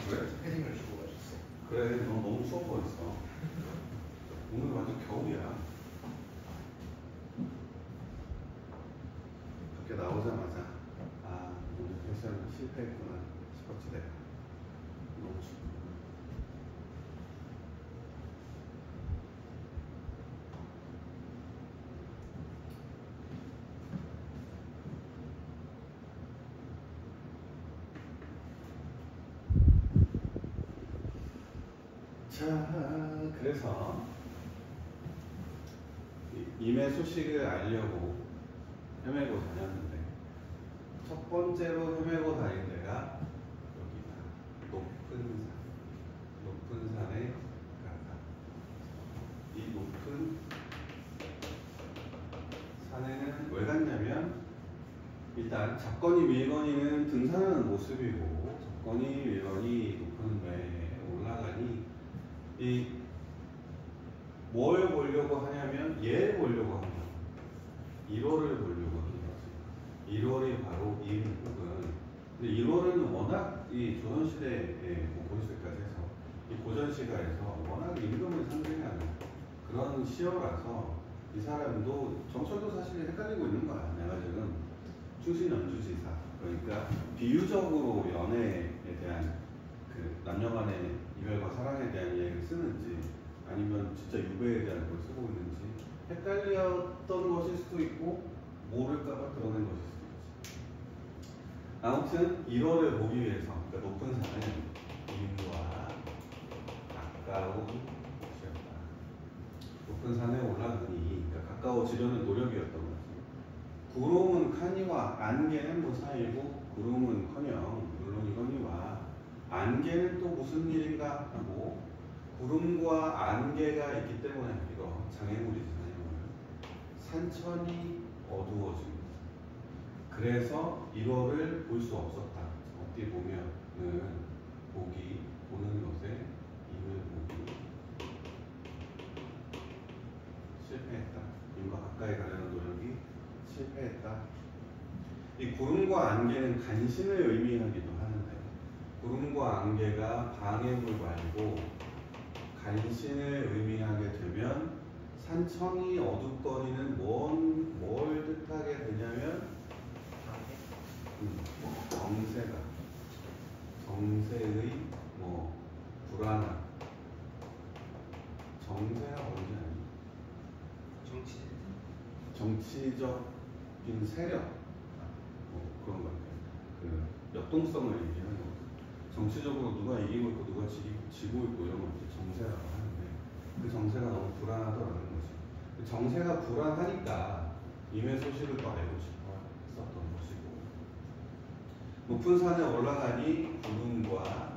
그래? 패딩을 주고 가셨어. 그래, 너 너무 추워 보였어. 오늘 완전 겨울이야. 밖에 나오자마자 아, 오늘 패션 실패했구나 싶었지 내가. 너무 춥고. 자, 그래서 임의 소식을 알려고 헤매고 다녔는데 첫 번째로 헤매고 다닌 데가 여기다. 높은 산에 가다. 이 높은 산에는 왜 갔냐면 일단 잡건이 밀건이는 등산하는 모습이고 잡건이 밀건이 높은 배에 올라가니 이 뭘 보려고 하냐면 얘를 보려고 합니다. 1호를 보려고 하는 거지. 1월이 바로 임국은 근데 1월은 워낙 이 조선시대에 고려시대까지 해서 이 고전시가에서 워낙 임금을 상징하는 그런 시어라서 이 사람도 정철도 사실 헷갈리고 있는 거야. 내가 지금 충신 연주지사 그러니까 비유적으로 연애에 대한 그 남녀간의 이별과 사랑에 대한 얘기를 쓰는지 아니면 진짜 유배에 대한 걸 쓰고 있는지 헷갈렸던 것일 수도 있고 모를까봐 드러낸 것일 수도 있지. 아무튼 1월을 보기 위해서 그러니까 높은 산은 임과 가까운 곳이었다. 높은 산에 올라가니 그러니까 가까워지려는 노력이었던 거지. 구름은 카니와 안개는 뭐 사이고 구름은커녕 물론이거니와 안개는 또 무슨 일인가 하고 구름과 안개가 있기 때문에 이거 장애물이잖아요. 산천이 어두워집니다. 그래서 1월을 볼 수 없었다. 어떻게 보면은 보는 것에 임을 보기 실패했다. 임과 가까이 가려는 노력이 실패했다. 이 구름과 안개는 간신을 의미하기도 하는데 구름과 안개가 방해물 말고 간신을 의미하게 되면 산천이 어둡거리는 뭘 뜻하게 되냐면 정세의 불안함. 정세가 뭔지 아니? 정치적인 세력 그런 것 같아요. 그 역동성을 얘기하는 거. 정치적으로 누가 이기고 있고 누가 지고 있고 이런 걸 정세라고 하는데 그 정세가 너무 불안하더라는 거지. 정세가 불안하니까 임의 소식을 또 알고 싶어 했었던 것이고 높은 산에 올라가니 구름과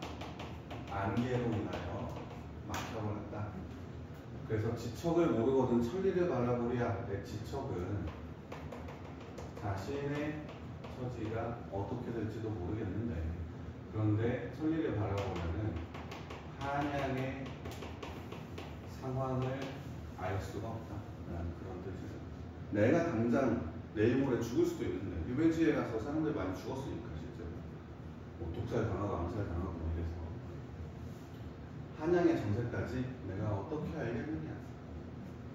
안개로 인하여 막혀버렸다. 그래서 지척을 모르거든 천리를 바라보랴. 내 지척은 자신의 처지가 어떻게 될지도 모르겠는데 그런데 천리를 바라보면은 한양의 상황을 알 수가 없다라는 그런 뜻이죠. 내가 당장 내일 모레 죽을 수도 있는데 유배지에 가서 사람들 많이 죽었으니까 실제로 독살 당하고 암살 당하고 이래서 한양의 정세까지 내가 어떻게 알겠느냐.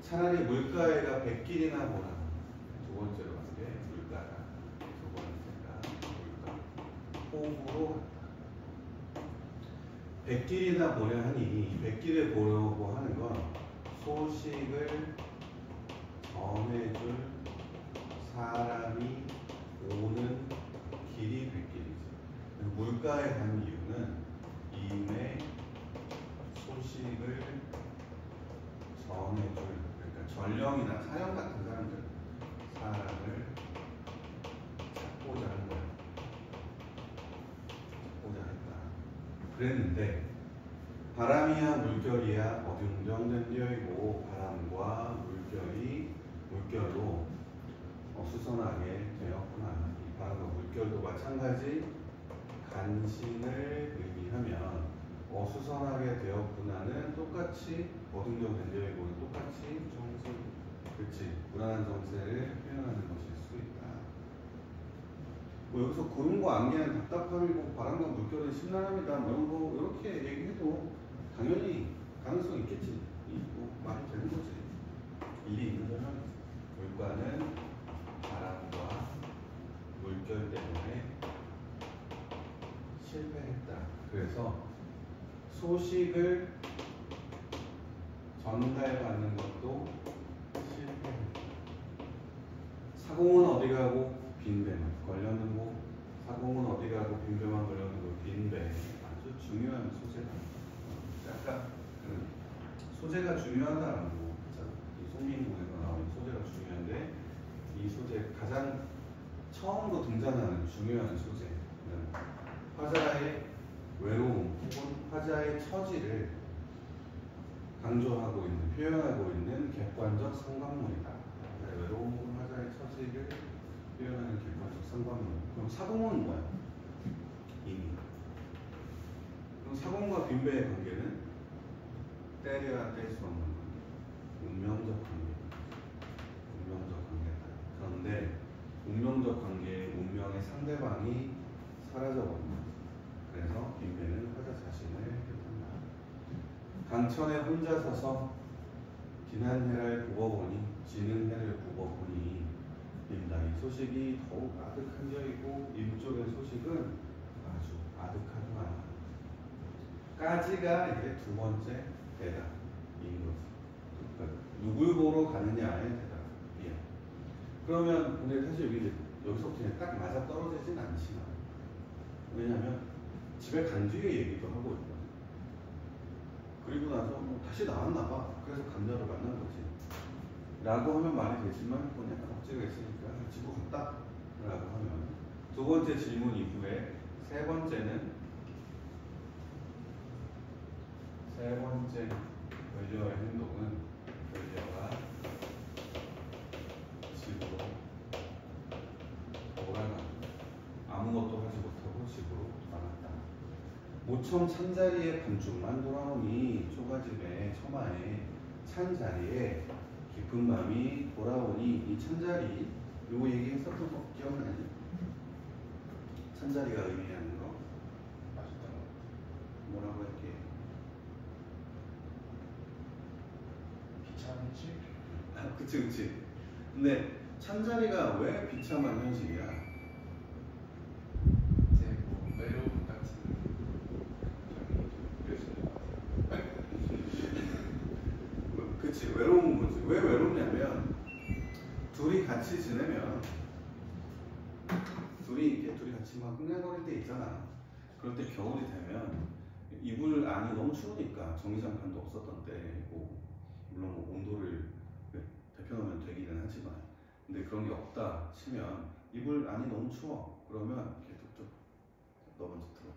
차라리 물가에가 100길이나 보라. 두 번째로 한 게 물가다. 두 번째가 물가. 호흡으로 100길이나 보려 하니 100길을 보려고 하는 건 소식을 전해줄 사람이 오는 길이 100길이지. 물가에 간 이유는 임의 소식을 전해줄 그러니까 전령이나 사령 같은 사람을 찾고자 하는 거야. 찾고자 했다. 그랬는데 바람이야 물결이야 어중정된 되어있고 바람과 물결로 수선하게 되었구나. 이 바람과 물결도 마찬가지 간신을 의미하면 수선하게 되었구나는 똑같이 어중정된 되어있고는 똑같이 그렇지 불안한 정세를 표현하는 것일 수 있다. 뭐 여기서 구름과 안개는 답답함이고 바람과 물결은 심란합니다. 뭐 이런 거 이렇게 얘기해도 당연히 가능성이 있겠지. 뭐 말이 되는 거지. 일이 있는 설명이지. 물과는 바람과 물결 때문에 실패했다. 그래서 소식을 전달받는 것도 실패했다. 사공은 어디 가고 빈배만 걸려는고, 사공은 어디 가고 빈배만 걸려는고, 빈배 아주 중요한 소재다. 아까 그 소재가 중요하다라는 거, 이 송민구에서 나온 소재가 중요한데, 이 소재 가장 처음으로 등장하는 중요한 소재는 화자의 외로움 혹은 화자의 처지를 강조하고 있는, 표현하고 있는 객관적 상관문이다. 화자의 외로움 혹은 화자의 처지를 표현하는 객관적 상관문. 그럼 사공은 뭐야? 이미. 그럼 사공과 빈배의 관계는 때려야 뗄 수 없는 관계, 운명적 관계. 운명적 관계다. 그런데 운명적 관계의 운명의 상대방이 사라져버립니다. 그래서 빈배는 화자 자신을 뜻한다. 강천에 혼자 서서 지난 해를 굽어보니, 지는 해를 굽어보니 빈다. 이 소식이 더욱 아득한져이고 이쪽의 소식은 아주 아득하구나. 까지가 이제 두 번째 대답인 거지. 그러니까 누굴 보러 가느냐의 대답이야. 그러면 근데 사실 여기서부터 그냥 딱 맞아 떨어지진 않지만, 왜냐면 집에 간 뒤에 얘기도 하고 있거든. 그리고 나서 뭐 다시 나왔나 봐. 그래서 감자를 만난 거지. 라고 하면 말이 되지만 그건 약간 억지가 있으니까 집으로 갔다 라고 하면, 두 번째 질문 이후에 세 번째는, 세 번째 권리어의 행동은 권리어가 집으로 돌아간다. 아무것도 하지 못하고 집으로 돌아간다. 모청 찬자리에 반쪽만 돌아오니, 초가집에 처마에 찬자리에 깊은 밤이 돌아오니, 이 찬자리 요거 얘기했었던 거 기억나지? 찬자리가 의미하는 거 맛있다. 뭐라고 할게? 비참했지? 아, 그치. 근데 찬자리가 왜 비참한 현실이야? 이제 뭐 외로움 같은 감정이 느껴지는 것 같아요. 그치, 외로운 거지. 왜 외롭냐면, 둘이 같이 지내면, 둘이 같이 막 흥얼거릴 때 있잖아. 그럴 때 겨울이 되면 이불 안이 너무 추우니까, 정리장판도 없었던 때고, 물론 뭐 온도를 데펴놓으면 되기는 하지만, 근데 그런 게 없다 치면 이불 안이 너무 추워. 그러면 계속 좀 너 먼저 들어가.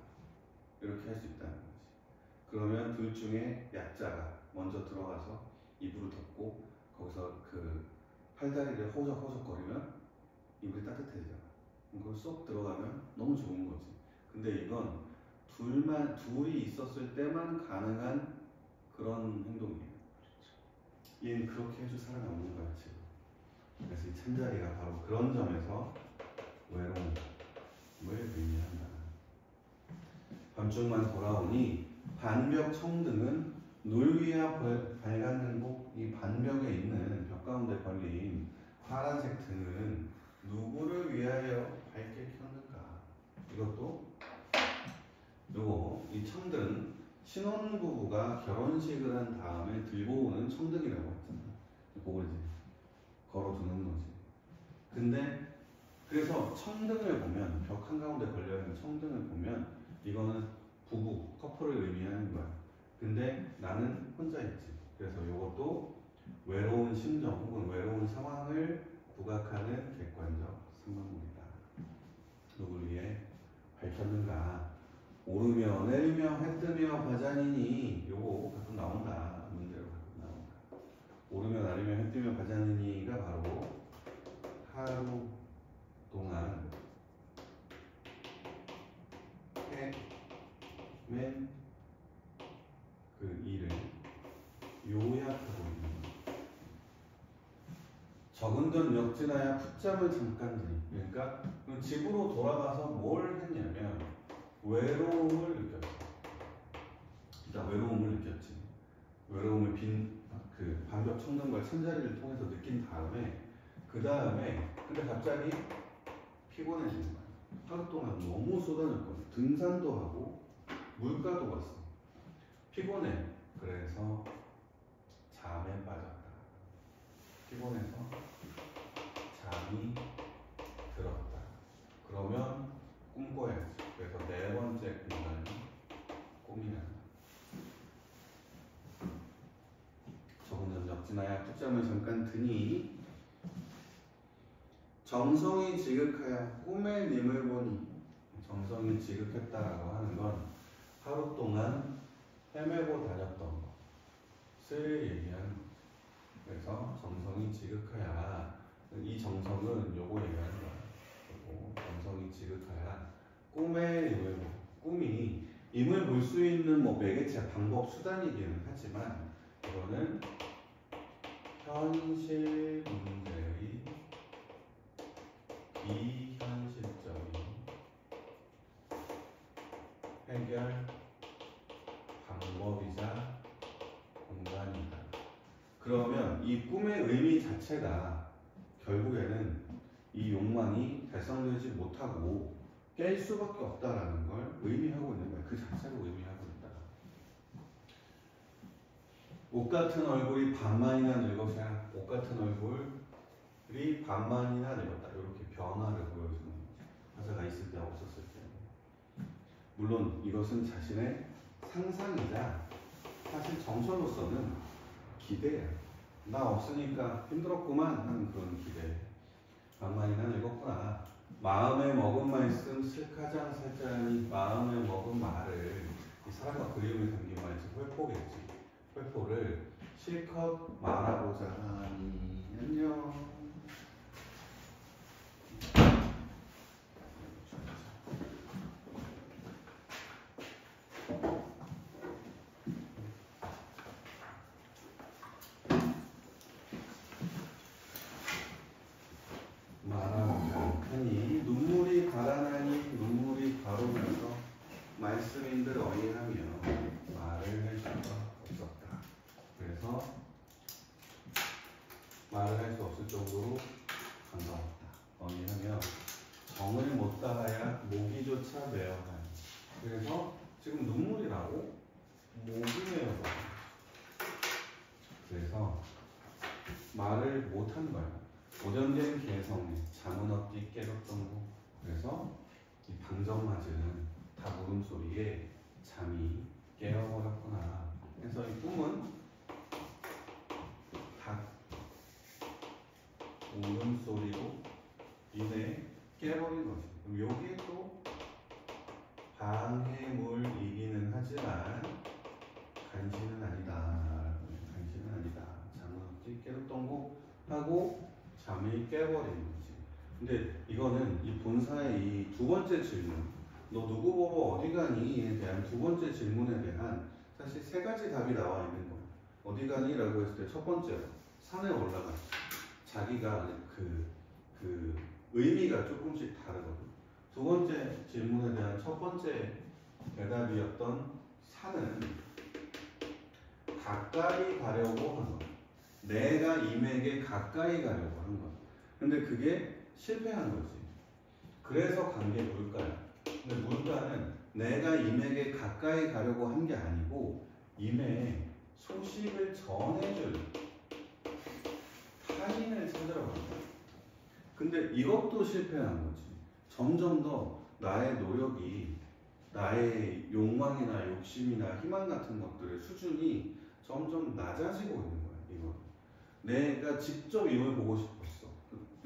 이렇게 할 수 있다는 거지. 그러면 둘 중에 약자가 먼저 들어가서 이불을 덮고 거기서 그 팔다리를 허적허적거리면 이불이 따뜻해지잖아. 그걸 쏙 들어가면 너무 좋은 거지. 근데 이건 둘이 있었을 때만 가능한 그런 행동이에요. 얘는 그렇게 해줄 사람이 없는 거야 지금. 그래서 이 찬자리가 바로 그런 점에서 외로움을 의미한다. 밤중만 돌아오니 반벽 청등은 놀 위야 밝았는 곳, 이 반벽에 있는 벽 가운데 걸린 파란색 등은 누구를 위하여 밝게 켰는가? 이것도 이 청등, 신혼부부가 결혼식을 한 다음에 들고 오는 청등이라고 했잖아. 그걸 이제 걸어두는 거지. 근데 그래서 청등을 보면, 벽 한가운데 걸려있는 청등을 보면 이거는 부부, 커플을 의미하는 거야. 근데 나는 혼자 있지. 그래서 이것도 외로운 심정 혹은 외로운 상황을 부각하는 객관적 상관문이다. 누굴 위해 밝혔는가? 오르며 내리며 해 뜨며 바자니니, 요거 가끔 나온다. 문제로 가끔 나온다. 오르며 내리며 해 뜨며 바자니니가 바로 하루 동안 해맨 그 일을 요약하고 있는 거예요. 적은전 역진하여 풋잠을 잠깐 드니. 그러니까 집으로 돌아가서 뭘 했냐면 외로움을 느꼈어. 일단 외로움을 느꼈지. 외로움을 그 반벽 청동과 천자리를 통해서 느낀 다음에 그 다음에 근데 갑자기 피곤해지는 거야. 하루 동안 너무 쏟아졌거든. 등산도 하고 물가도 갔어. 피곤해. 그래서 잠에 빠졌다. 피곤해서 잠이 들었다. 그러면 꿈꿔야지. 그래서 네 번째 공간이 꿈이란다. 적은전 역진하여 풋잠을 잠깐 드니 정성이 지극하여 꿈의 님을 보니. 정성이 지극했다라고 하는 건 하루 동안 헤매고 다녔던 것을 얘기하는 거죠. 그래서 정성이 지극하야, 이 정성은 요거 얘기하는 거야. 그리고 정성이 지극하야 꿈의 님을 보니. 꿈이 임을 볼 수 있는 뭐 매개체, 방법, 수단이기는 하지만 이거는 현실 문제의 비현실적인 해결 방법이자 공간이다. 그러면 이 꿈의 의미 자체가 결국에는 이 욕망이 달성되지 못하고 깰 수밖에 없다라는 걸 의미하고 있는 거야. 그 자체로 의미하고 있다. 옷 같은 얼굴이 반만이나 늙어서야 옷 같은 얼굴이 반만이나 늙었다. 이렇게 변화를 보여주는 거지. 화자가 있을 때 없었을 때. 물론 이것은 자신의 상상이자 사실 정서로서는 기대야. 나 없으니까 힘들었구만 하는 그런 기대. 반만이나 늙었구나. 마음에 먹은 말씀 슬가장 살자니 마음에 먹은 말을 이 사랑과 그리움이 담긴 말씀 회포겠지. 회포를 실컷 말하고자 하니. 안녕. 말하고자 하니 눈물이 바라나니 눈물이 바로면서 말씀인들 어이하며 말을 할 수가 없었다. 그래서 말을 할 수 없을 정도로 반가웠다. 어이하며 정을 못 따라야 모기조차 메어가니. 그래서 지금 눈물이 나고 목이 메어가. 그래서 말을 못한 거야. 오전된 개성에 잠은 어디 깨졌던고. 그래서 이 방정맞은 다 물음소리에 잠이 깨어버렸구나. 그래서 이 꿈은 닭 울음소리로 인해 깨버린 거지. 그럼 여기에 또 방해물이기는 하지만 간신은 아니다. 간신은 아니다. 잠은 어디 깨졌던고 하고 잠이 깨버린 거지. 근데 이거는 이 본사의 이 두 번째 질문, 너 누구 보고 어디 가니?에 대한 두 번째 질문에 대한 사실 세 가지 답이 나와 있는 거야. 어디 가니? 라고 했을 때 첫 번째로 산에 올라가. 자기가 그 의미가 조금씩 다르거든. 두 번째 질문에 대한 첫 번째 대답이었던 산은 가까이 가려고 한 것. 내가 임에게 가까이 가려고 한 것. 근데 그게 실패한 거지. 그래서 간 게 물가야. 근데 물가는 내가 임에게 가까이 가려고 한 게 아니고 임에 소식을 전해줄 타인을 찾으러 간 거야. 근데 이것도 실패한 거지. 점점 더 나의 노력이, 나의 욕망이나 욕심이나 희망 같은 것들의 수준이 점점 낮아지고 있는 거야. 이거. 내가 직접 임을 보고 싶었어.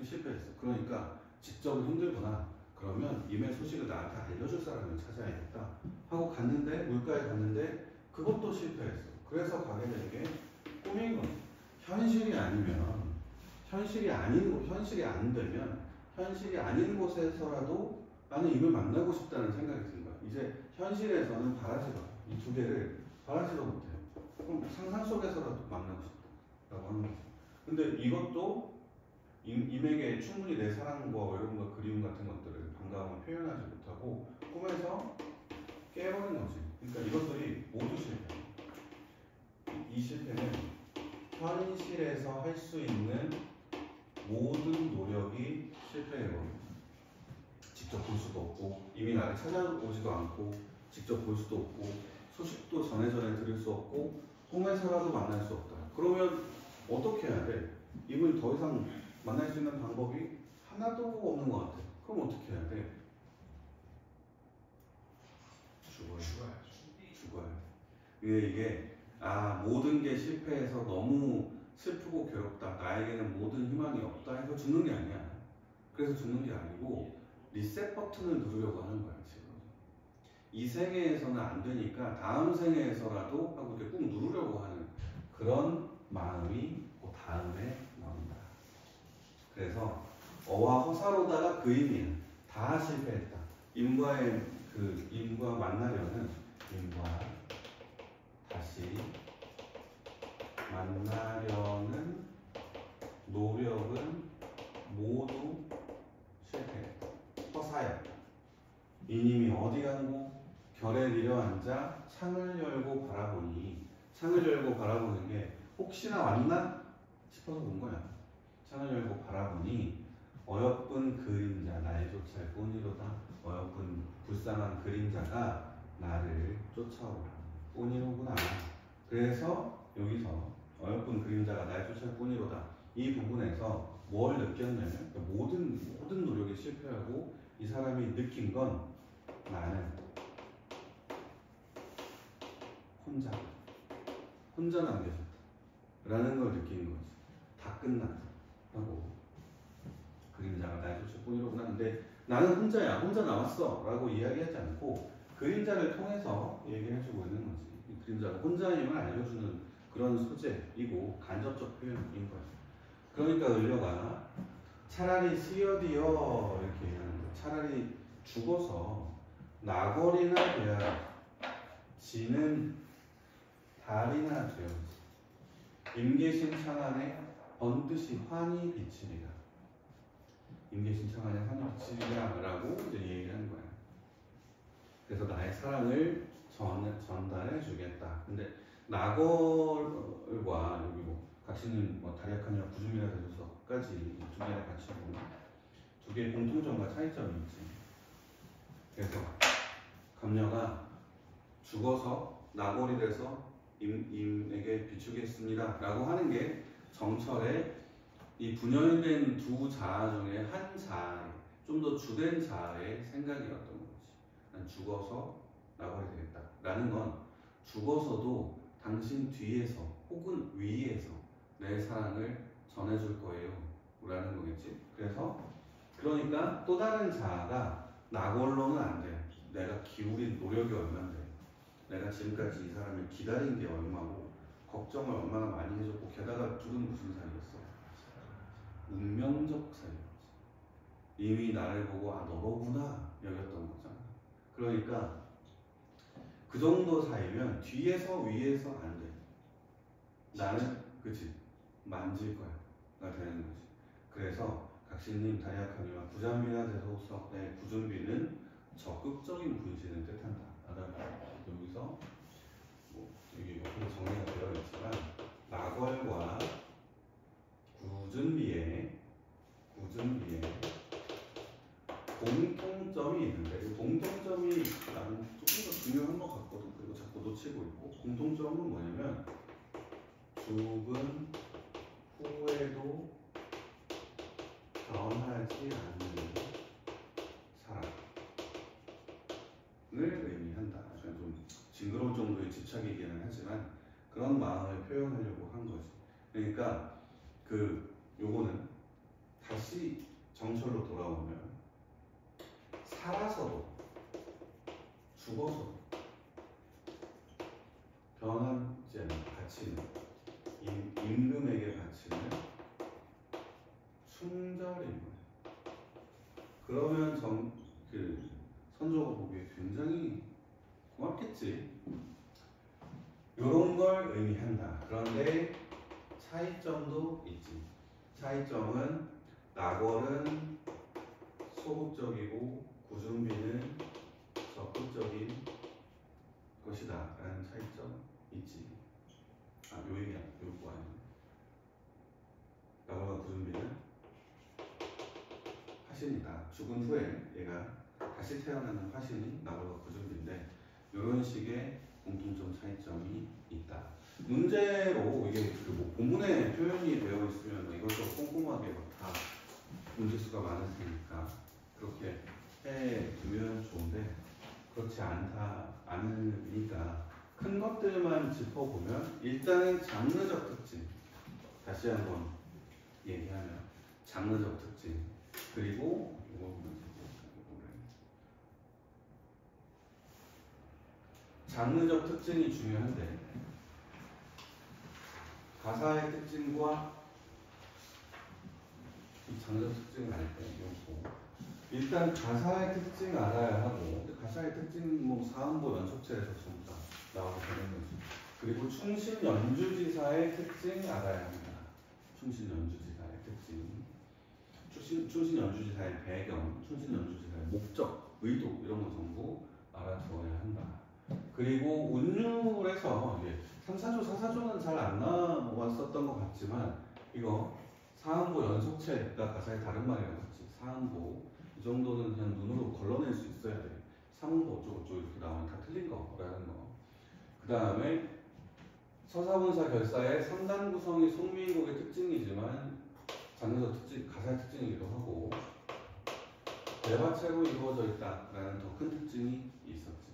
실패했어. 그러니까 직접은 힘들구나. 그러면 임의 소식을 나한테 알려줄 사람을 찾아야겠다 하고 갔는데, 물가에 갔는데 그것도 실패했어. 그래서 가게 된 게 꿈인 거야. 현실이 아니면, 현실이 안 되면 현실이 아닌 곳에서라도 나는 임을 만나고 싶다는 생각이 든 거야. 이제 현실에서는 바라지도 않아. 이 두 개를 바라지도 못해요. 그럼 상상 속에서라도 만나고 싶다라고 하는 거죠. 근데 이것도 임에게 충분히 내 사랑과 외로움과 그리움 같은 것들을 반가움을 표현하지 못하고 꿈에서 깨버린 거지. 그러니까 이것들이 모두 실패. 이 실패는 현실에서 할 수 있는 모든 노력이 실패예요. 직접 볼 수도 없고 이미 나를 찾아오지도 않고 직접 볼 수도 없고 소식도 전에 들을 수 없고 꿈에서라도 만날 수 없다. 그러면 어떻게 해야 돼? 이분이 더 이상 만날 수 있는 방법이 하나도 없는 것 같아. 그럼 어떻게 해야 돼? 죽어요. 이게 모든 게 실패해서 너무 슬프고 괴롭다. 나에게는 모든 희망이 없다 해서 죽는 게 아니야. 그래서 죽는 게 아니고 리셋 버튼을 누르려고 하는 거야 지금. 이 생애에서는 안 되니까 다음 생애에서라도 하고 이렇게 꾹 누르려고 하는 그런 마음이 그 다음에 나온다. 그래서 어와 허사로다가 그 의미는 다 실패했다. 임과 만나려는 임과 다시 만나려는 노력은 모두 실패했다. 허사였다. 이님이 어디 간고 결에 내려앉아 창을 열고 바라보니 창을 열고 바라보는 게 혹시나 왔나 싶어서 본 거야. 창을 열고 바라보니 어여쁜 그림자 날 쫓아올 뿐이로다. 어여쁜 불쌍한 그림자가 나를 쫓아오라 뿐이로구나. 그래서 여기서 어여쁜 그림자가 날 쫓아올 뿐이로다. 이 부분에서 뭘 느꼈냐면 모든 노력이 실패하고 이 사람이 느낀 건 나는 혼자 남겨졌다 라는 걸 느끼는 거지. 다 끝났다 하고 그림자가 날 쫓을 뿐이로구나. 근데 나는 혼자야, 혼자 남았어 라고 이야기하지 않고 그림자를 통해서 얘기해주고 있는 거지. 이 그림자가 혼자임을 알려주는 그런 소재이고 간접적 표현인 거야. 그러니까 을려가 차라리 쓰여디어 이렇게 얘기하는 거야. 차라리 죽어서 나거리나 되어라. 지는 달이나 되어지. 임계신 창안에 번듯이 환히 비치리라. 임계신 창안에 환히 비치리라 라고 이제 얘기하는 거야. 그래서 나의 사랑을 전달해 주겠다. 근데 나걸과 여기 같이는 다리아칸이나 구줌이라 대조서까지 두 개를 같이 보면 두 개의 공통점과 차이점이 있지. 그래서 감녀가 죽어서 나골이 돼서 임에게 비추겠습니다 라고 하는 게 정철의 이 분열된 두 자아 중에 한 자아의 좀 더 주된 자아의 생각이었던 거지. 난 죽어서 나골이 되겠다 라는 건 죽어서도 당신 뒤에서 혹은 위에서 내 사랑을 전해줄 거예요 라는 거겠지. 그러니까 또 다른 자아가 나골로는 안 돼. 내가 기울인 노력이 얼만데, 내가 지금까지 이 사람을 기다린 게 얼마고 걱정을 얼마나 많이 해줬고, 게다가 둘은 무슨 사이였어? 운명적 사이였지. 이미 나를 보고 너로구나 여겼던 거잖아. 그러니까 그 정도 사이면 뒤에서 위에서 안 돼. 나는 그치 만질 거야가 되는 거지. 그래서 각신님 다리아칸이와 구잠비나 대소서의 구준비는 적극적인 분신을 뜻한다. 여기서 여기 옆으로 정리가 되어 있지만 나걸과 구준비의 공통점이 있는데 이 공통점이 나는 조금 더 중요한 것 같거든. 그리고 자꾸 놓치고 있고, 공통점은 뭐냐면 죽은 후에도 변하지 않는 사랑을 의미한다. 좀 징그러울 정도의 집착이기는 하지만 그런 마음을 표현하려고 한 거지. 그러니까 요거는 다시 정철로 돌아오면 살아서도 죽어서도 변하지 않는 가치는 임금에게 바치는 충절인 거예요. 그러면 선조가 보기에 굉장히 고맙겠지. 이런 걸 의미한다. 그런데 차이점도 있지. 차이점은 낙월은 소극적이고 구준비는 적극적인 것이다 라는 차이점 있지. 요 얘기야. 요거 아니야. 낙월과 구준비는 화신이다. 죽은 후에 얘가 다시 태어나는 화신이 낙월과 구준비인데 이런 식의 공통점 차이점이 있다. 문제로 이게 뭐 본문에 표현이 되어 있으면 이것저것 꼼꼼하게 다 문제수가 많으니까 그렇게 해두면 좋은데 그렇지 않으니까 큰 것들만 짚어보면 일단은 장르적 특징 다시 한번 얘기하면 장르적 특징 그리고 이거 보면 장르적 특징이 중요한데 가사의 특징과 이 장르적 특징을 알 때 이거 일단 가사의 특징 알아야 하고 가사의 특징 뭐 사음보 연속체에서 전부 다 나와서 되는 거지. 그리고 충신 연주지사의 특징 알아야 합니다. 충신 연주지사의 특징, 충신 연주지사의 배경, 충신 연주지사의 목적, 의도 이런 거 전부 알아두어야 한다. 그리고 운율에서 3사조, 4사조는 잘 안 나왔었던 것 같지만 이거 사음보 연속체가 가사의 다른 말이랑 같이 사음보 이 정도는 그냥 눈으로 걸러낼 수 있어야 돼. 사음보 어쩌고저쩌고 이렇게 나오면 다 틀린 거라는 거. 그 다음에 서사본사 결사의 3단 구성이 송미인곡의 특징이지만 장르적 특징, 가사의 특징이기도 하고 대화체로 이루어져 있다라는 더 큰 특징이 있었지.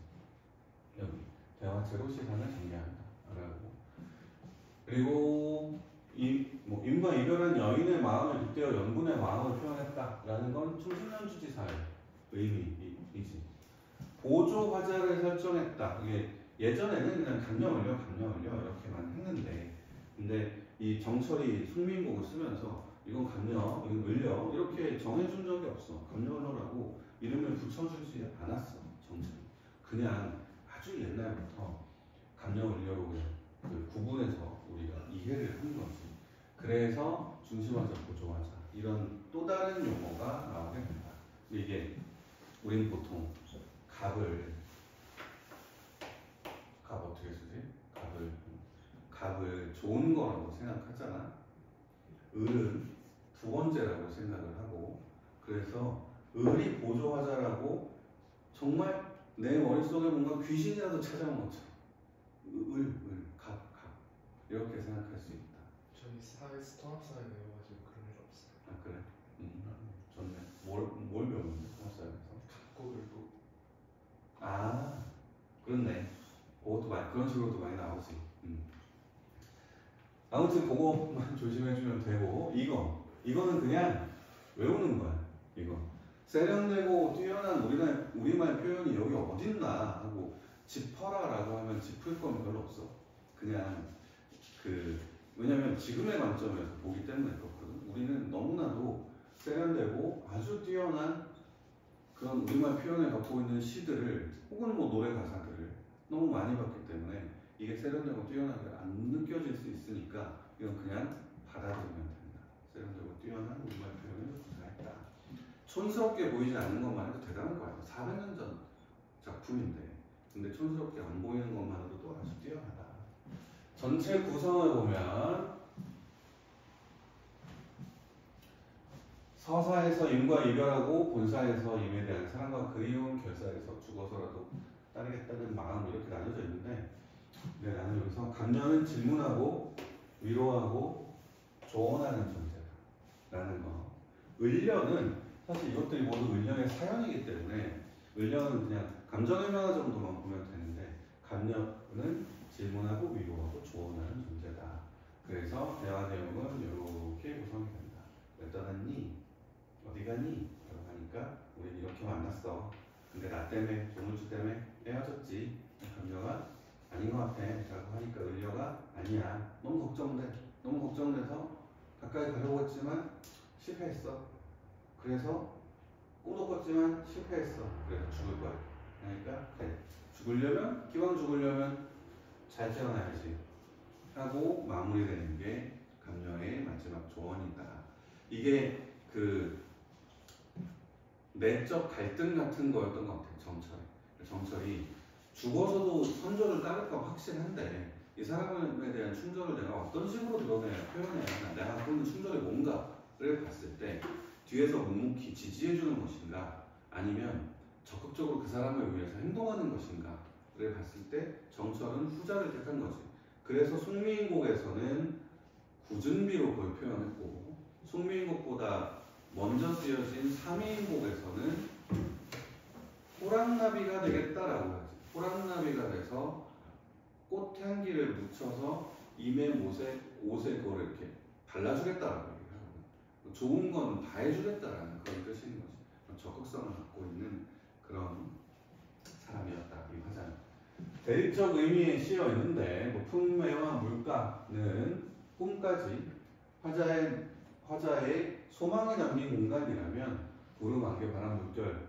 여기 대화체로 시간을 정리한다 라고. 그리고 인과 이별한 여인의 마음을 빗대어 연분의 마음을 표현했다라는 건 충신연주지사의 의미이지. 보조 화자를 설정했다. 이게 예전에는 그냥 강령을려 이렇게만 했는데, 근데 이 정철이 숙민곡을 쓰면서 이건 강령, 이건 을려 이렇게 정해준 적이 없어. 강령을려라고 이름을 붙여주지 않았어. 정철이 그냥 아주 옛날부터 강령을려로 그 구분해서 우리가 이해를 한 거지. 그래서 중심화자, 보조화자 이런 또 다른 용어가 나오게 된다. 이게 우린 보통 갑을 어떻게 쓰지? 갑을 좋은 거라고 생각하잖아. 을은 두 번째라고 생각을 하고, 그래서 을이 보조화자라고 정말 내 머릿속에 뭔가 귀신이라도 찾아온 것처럼 갑 이렇게 생각할 수 있다. 저희 사회에서 통합사회 배워가지고 그런 일 없어요. 아 그래? 좋네. 뭘 배우는데 통합사회에서? 갖고 그리고 아 그렇네. 그것도 그런 식으로도 많이 나오지. 아무튼 그거만 조심해주면 되고 이거는 그냥 외우는 거야. 이거 세련되고 뛰어난 우리말 표현이 여기 어딨나 하고 짚어라라고 하면 짚을 건 별로 없어. 그냥 왜냐면 지금의 관점에서 보기 때문에 그렇거든. 우리는 너무나도 세련되고 아주 뛰어난 그런 우리말 표현을 갖고 있는 시들을 혹은 뭐 노래 가사들을 너무 많이 봤기 때문에 이게 세련되고 뛰어나게 안 느껴질 수 있으니까 이건 그냥 받아들이면 된다. 세련되고 뛰어난 우리말 표현을 구사했다. 촌스럽게 보이지 않는 것만 해도 대단한 거야. 400년 전 작품인데 근데 촌스럽게 안 보이는 것만으로도 아주 뛰어나다. 전체 구성을 보면 서사에서 임과 이별하고 본사에서 임에 대한 사랑과 그리움, 결사에서 죽어서라도 따르겠다는 마음 이렇게 나눠져 있는데 나는 여기서 감녀는 질문하고 위로하고 조언하는 존재다라는 거. 을려는 사실 이것들이 모두 을려의 사연이기 때문에 을려는 그냥 감정의 변화 정도만 보면 되는데 감녀는 질문하고 위로하고 조언하는 존재다. 그래서 대화 내용은 이렇게 구성이 된다. 왜 떠났니? 어디 가니? 라고 하니까 우린 이렇게 만났어. 근데 나 때문에, 조물주 때문에 헤어졌지. 감녀가 아닌 것 같아 라고 하니까 을려가 아니야. 너무 걱정돼서 가까이 가려고 했지만 실패했어. 그래서 꿈도 꿨지만 실패했어. 그래서 죽을 거야. 그러니까 그래. 기왕 죽으려면 잘 태어나야지 하고 마무리되는 게 감녀의 마지막 조언이다. 이게 그 내적 갈등 같은 거였던 것 같아요. 정철이 죽어서도 선조를 따를까 확신한데 이 사람에 대한 충절을 내가 어떤 식으로 표현해야 하나, 내가 갖고 있는 충절이 뭔가를 봤을 때 뒤에서 묵묵히 지지해주는 것인가 아니면 적극적으로 그 사람을 위해서 행동하는 것인가를 봤을 때 정철은 후자를 택한 거지. 그래서 숙미인곡에서는 구준비로 그걸 표현했고 숙미인곡보다 먼저 쓰여진 삼위인곡에서는 호랑나비가 되겠다라고 하지. 호랑나비가 돼서 꽃향기를 묻혀서 임의 옷에 그걸 이렇게 발라주겠다라고 얘기하고 좋은 건 다 해주겠다라는 그런 뜻인 거지. 적극성을 갖고 있는 그런 사람이었다. 이 화자는. 대립적 의미에 씌어 있는데 뭐 풍매와 물가는 꿈까지 화자의 소망이 담긴 공간이라면 구름, 안개, 바람, 물결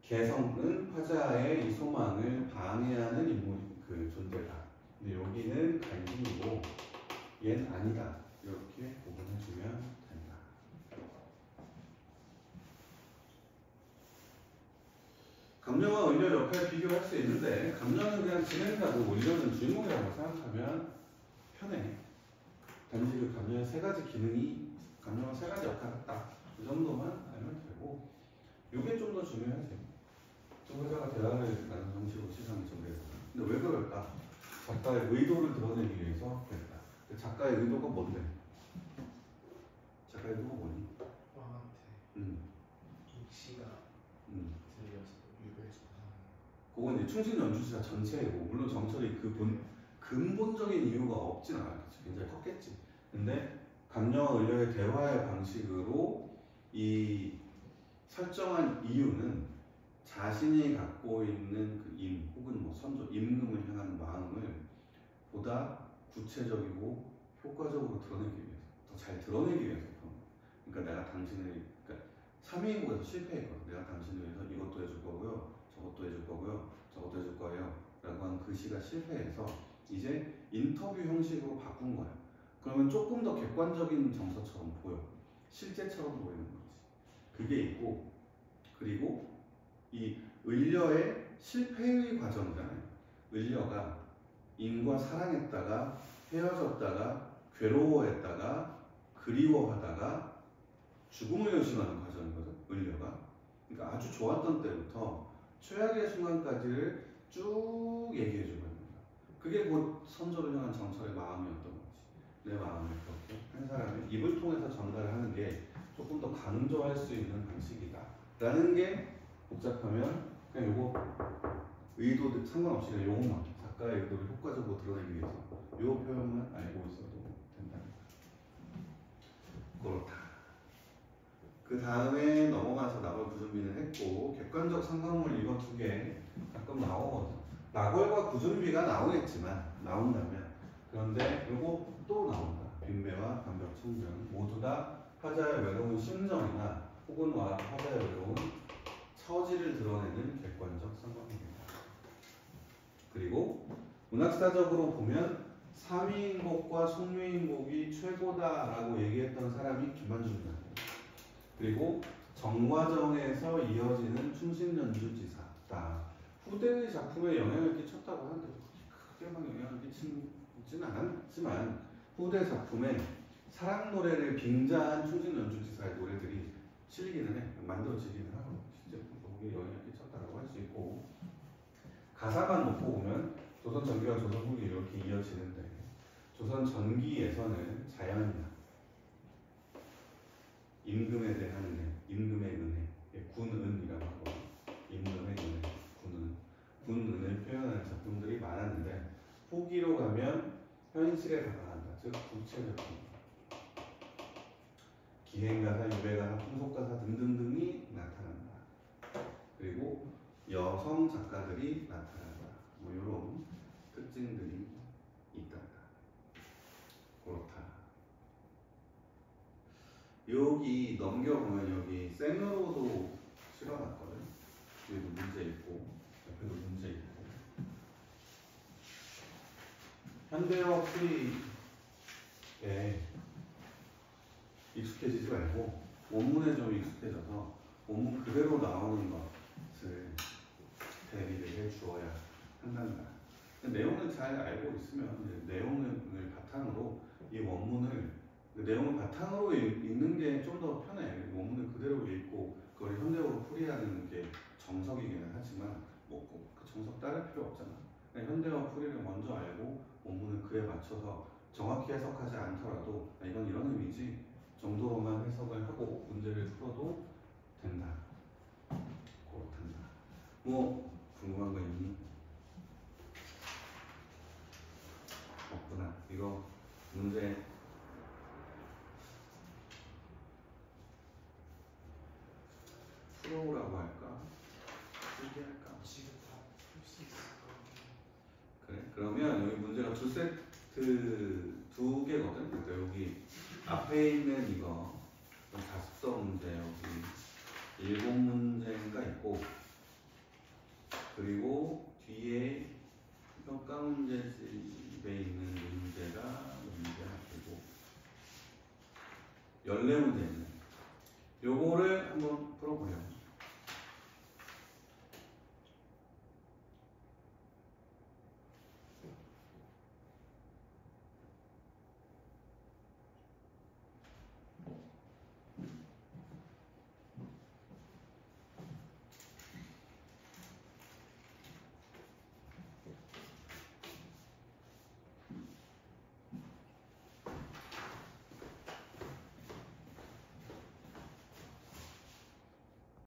개성은 화자의 이 소망을 방해하는 인물 그 존재다. 근데 여기는 간신이고 얘는 아니다. 이렇게 구분해주면 된다. 감정과 의료 역할 비교할 수 있는데 감정은 그냥 진행자고 의료는 주인공이라고 생각하면 편해. 단지 그 감정의 세 가지 기능이 감정은 세 가지 역할을 했다. 그 정도만 알면 되고 이게 좀 더 중요하지. 두 분자가 대화를 나눈 방식으로 시선이 정리해서. 근데 왜 그럴까? 작가의 의도를 드러내기 위해서 그랬다. 작가의 의도가 뭔데? 작가의 의도가 뭐니? 왕한테 씨가 들려서 유배해서 그건 이제 충신 연주지사 전체이고 물론 정철이 근본적인 이유가 없진 않았겠지. 굉장히 컸겠지. 근데 감정과 의료의 대화의 방식으로 이 설정한 이유는 자신이 갖고 있는 그 혹은 뭐 선조, 임금을 향한 마음을 보다 구체적이고 효과적으로 드러내기 위해서, 더 잘 드러내기 위해서 그런 거야. 그러니까 내가 당신을, 그러니까 3위인국에서 실패했거든. 내가 당신을 위해서 이것도 해줄 거고요, 저것도 해줄 거고요, 저것도 해줄 거예요 라고 한 그 시가 실패해서 이제 인터뷰 형식으로 바꾼 거야. 그러면 조금 더 객관적인 정서처럼 보여. 실제처럼 보이는 거지. 그게 있고, 그리고 이 을려의 실패의 과정이잖아요. 을려가 인과 사랑했다가 헤어졌다가 괴로워했다가 그리워하다가 죽음을 요신하는 과정이거든. 을려가. 그러니까 아주 좋았던 때부터 최악의 순간까지를 쭉 얘기해 주고 있는 거야. 그게 곧 선조를 향한 정철의 마음이었던 거지. 내 마음을 그렇게 한 사람의 입을 통해서 전달하는 게 조금 더 강조할 수 있는 방식이다 라는 게 복잡하면 그냥 요거 의도도 상관없이 그냥 요것만 작가의 의도를 효과적으로 드러내기 위해서 요 표현만 알고 있어도 된다. 그렇다. 그 다음에 넘어가서 낙월 구준비는 했고 객관적 상상물 이거 두 개 가끔 나오거든. 낙월과 구준비가 나온다면 그런데 요거 또 나온다. 빈매와 반벽천정 모두 다 화자의 외로운 심정이나 혹은 화자의 외로운 처지를 드러내는 객관적 상황입니다. 그리고 문학사적으로 보면 삼위인곡과 숙미인곡이 최고다라고 얘기했던 사람이 김만중이다. 그리고 정과정에서 이어지는 충신연주지사다. 후대의 작품에 영향을 끼쳤다고 하는데 크게 막 영향을 끼치지는 않았지만 후대 작품에 사랑 노래를 빙자한 충신연주지사의 노래들이 실리기는 해. 만들어지기는 하고 실제 거기에 영향을 끼쳤다고 할 수 있고 가사만 놓고 보면 조선 전기와 조선 후기 이렇게 이어지는데 조선 전기에서는 자연이나 임금에 대한 은혜, 임금의 은혜, 군은이라고 하고 임금의 은혜, 군은을 표현하는 작품들이 많았는데 후기로 가면 현실에 다가간다, 즉 구체적인 기행가사, 유배가사, 풍속가사 등등등이 나타난다. 그리고 여성 작가들이 나타난다. 뭐 이런 특징들이 있다. 그렇다. 여기 넘겨보면 여기 생으로도 실어놨거든. 여기도 문제 있고 옆에도 문제 있고 현대어 풀이에 익숙해지지 말고 원문에 좀 익숙해져서 원문 그대로 나오는 것을 대비를 해주어야 한단다. 내용을 잘 알고 있으면 이제 내용을 바탕으로 이 원문을 내용을 바탕으로 읽는 게 좀 더 편해. 원문을 그대로 읽고 그걸 현대어로 풀이하는 게 정석이기는 하지만 뭐 꼭 그 정석 따를 필요 없잖아. 그냥 현대어 풀이를 먼저 알고 원문을 그에 맞춰서 정확히 해석하지 않더라도 이건 이런 의미지 정도로만 해석을 하고 문제를 풀어도 된다. 그렇단다. 뭐 궁금한 거 있니? 없구나. 이거 문제 풀어오라고 할까? 풀게 할까? 지금 다 풀 수 있을 것 같아요. 그래? 그러면 여기 문제가 두 세트 두 개거든. 그러니까 여기 앞에 있는 이거 자습성 문제 여기 일곱 문제가 있고 그리고 뒤에 평가 문제집에 있는 문제가 문제가 되고 14문제 있네. 요거를 한번 풀어보려고.